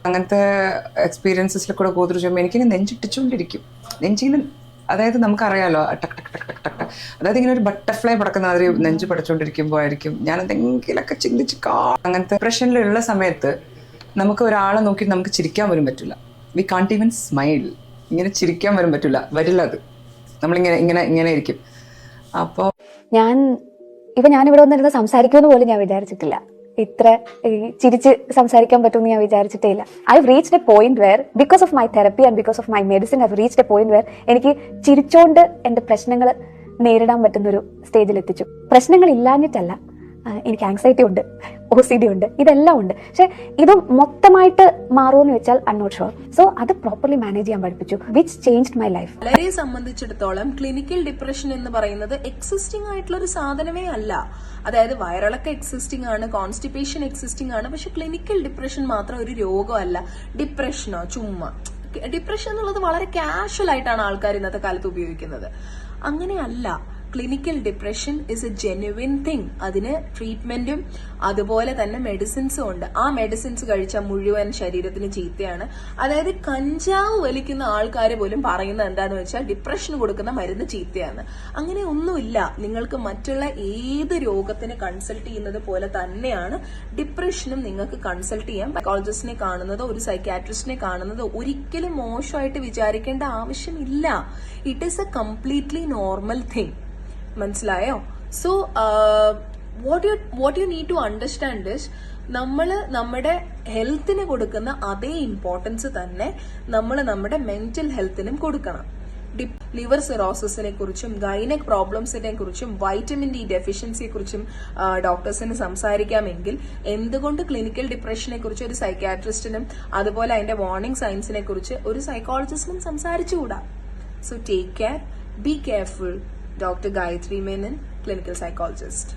അങ്ങനത്തെ എക്സ്പീരിയൻസസിൽ കൂടെ ഗോത്രൂ ചെയ്യുമ്പോൾ എനിക്കിങ്ങനെ നെഞ്ചിട്ടിച്ചുകൊണ്ടിരിക്കും. നെഞ്ചിങ്ങനെ, അതായത് നമുക്കറിയാലോ ടക്ക് ടക്ക് ടക്ക് ടക്ക് ടക്ക്, അതായത് ഇങ്ങനെ ഒരു ബട്ടർഫ്ലൈ പടക്കുന്ന മാതിരി നെഞ്ച് പടച്ചുകൊണ്ടിരിക്കുമ്പോഴായിരിക്കും ഞാൻ എന്തെങ്കിലുമൊക്കെ ചിന്തിച്ച് അങ്ങനത്തെ ഡിപ്രഷനിലുള്ള സമയത്ത് നമുക്ക് ഒരാളെ നോക്കി നമുക്ക് ചിരിക്കാൻ പോലും പറ്റില്ല. We can't even smile. ഇങ്ങനെ ചിരിക്കാൻ പോലും വരില്ല അത്. നമ്മളിങ്ങനെ ഇങ്ങനെ ഇങ്ങനെ ഇരിക്കും. അപ്പോൾ ഞാനിവിടെ വന്നിരുന്ന് സംസാരിക്കുമെന്ന് പോലും ഞാൻ വിചാരിച്ചിട്ടില്ല. ഇത്ര ചിരിച്ച് സംസാരിക്കാൻ പറ്റുമെന്ന് ഞാൻ വിചാരിച്ചിട്ടേ ഇല്ല. I reached A point wear because of my therapy and because of my medicine I reached A point wear എനിക്ക് ചിരിച്ചോണ്ട് എന്റെ പ്രശ്നങ്ങൾ നേരിടാൻ പറ്റുന്നൊരു സ്റ്റേജിൽ എത്തിച്ചു. പ്രശ്നങ്ങൾ ഇല്ലാഞ്ഞിട്ടല്ല, എനിക്ക് ആങ്സൈറ്റി ഉണ്ട്, OCD ഉണ്ട്, ഇതെല്ലാം ഉണ്ട്. പക്ഷെ ഇത് മൊത്തമായിട്ട് മാറുമെന്ന് വെച്ചാൽ ഐ നോട്ട് ഷുവർ. സോ അത് പ്രോപ്പർലി മാനേജ് ചെയ്യാൻ പഠിപ്പിച്ചു, വിച്ച് ചേഞ്ച്ഡ് മൈ ലൈഫ്. വളരെ സംബന്ധിച്ചിടത്തോളം ക്ലിനിക്കൽ ഡിപ്രഷൻ എന്ന് പറയുന്നത് എക്സിസ്റ്റിംഗ് ആയിട്ടുള്ള ഒരു സാധനമേ അല്ല. അതായത് വയറിളക്കം എക്സിസ്റ്റിംഗ് ആണ്, കോൺസ്റ്റിപ്പേഷൻ എക്സിസ്റ്റിംഗ് ആണ്, പക്ഷെ ക്ലിനിക്കൽ ഡിപ്രഷൻ മാത്രം ഒരു രോഗമല്ല. ഡിപ്രഷനോ ചുമ്മാ ഡിപ്രഷൻ എന്നുള്ളത് വളരെ കാഷ്വൽ ആയിട്ടാണ് ആൾക്കാർ ഇന്നത്തെ കാലത്ത് ഉപയോഗിക്കുന്നത്. അങ്ങനെയല്ല. Clinical depression is A genuine thing. അതിന് ട്രീറ്റ്മെന്റും അതുപോലെ തന്നെ മെഡിസിൻസും ഉണ്ട്. ആ മെഡിസിൻസ് കഴിച്ചാൽ മുഴുവൻ ശരീരത്തിന് ചീത്തയാണ്. അതായത് കഞ്ചാവ് വലിക്കുന്ന ആൾക്കാർ പോലും പറയുന്നത് എന്താന്ന് വെച്ചാൽ ഡിപ്രഷന് കൊടുക്കുന്ന മരുന്ന് ചീത്തയാണ്. അങ്ങനെ ഒന്നുമില്ല. നിങ്ങൾക്ക് മറ്റുള്ള ഏത് രോഗത്തിന് കൺസൾട്ട് ചെയ്യുന്നത് പോലെ തന്നെയാണ് ഡിപ്രഷനും നിങ്ങൾക്ക് കൺസൾട്ട് ചെയ്യാം. സൈക്കോളജിസ്റ്റിനെ കാണുന്നതോ ഒരു സൈക്യാട്രിസ്റ്റിനെ കാണുന്നതോ ഒരിക്കലും മോശമായിട്ട് വിചാരിക്കേണ്ട ആവശ്യമില്ല. It is a completely normal thing. മനസ്സിലായോ? So what you need to understand is നമ്മൾ നമ്മുടെ ഹെൽത്തിന് കൊടുക്കുന്ന അതേ ഇമ്പോർട്ടൻസ് തന്നെ നമ്മൾ നമ്മുടെ മെന്റൽ ഹെൽത്തിനും കൊടുക്കണം. ലിവർ സിറോസിസിനെ കുറിച്ചും ഗൈനക് പ്രോബ്ലംസിനെ കുറിച്ചും വൈറ്റമിൻ ഡി ഡെഫിഷ്യൻസിയെ കുറിച്ചും ഡോക്ടേഴ്സിന് സംസാരിക്കാമെങ്കിൽ എന്തുകൊണ്ട് ക്ലിനിക്കൽ ഡിപ്രഷനെ കുറിച്ച് ഒരു സൈക്യാട്രിസ്റ്റിനും അതുപോലെ അതിന്റെ വാർണിംഗ് സൈൻസിനെ കുറിച്ച് ഒരു സൈക്കോളജിസ്റ്റിനും സംസാരിച്ചുകൂടാ? So take care, be careful. Dr. Gayatri Menon, clinical psychologist.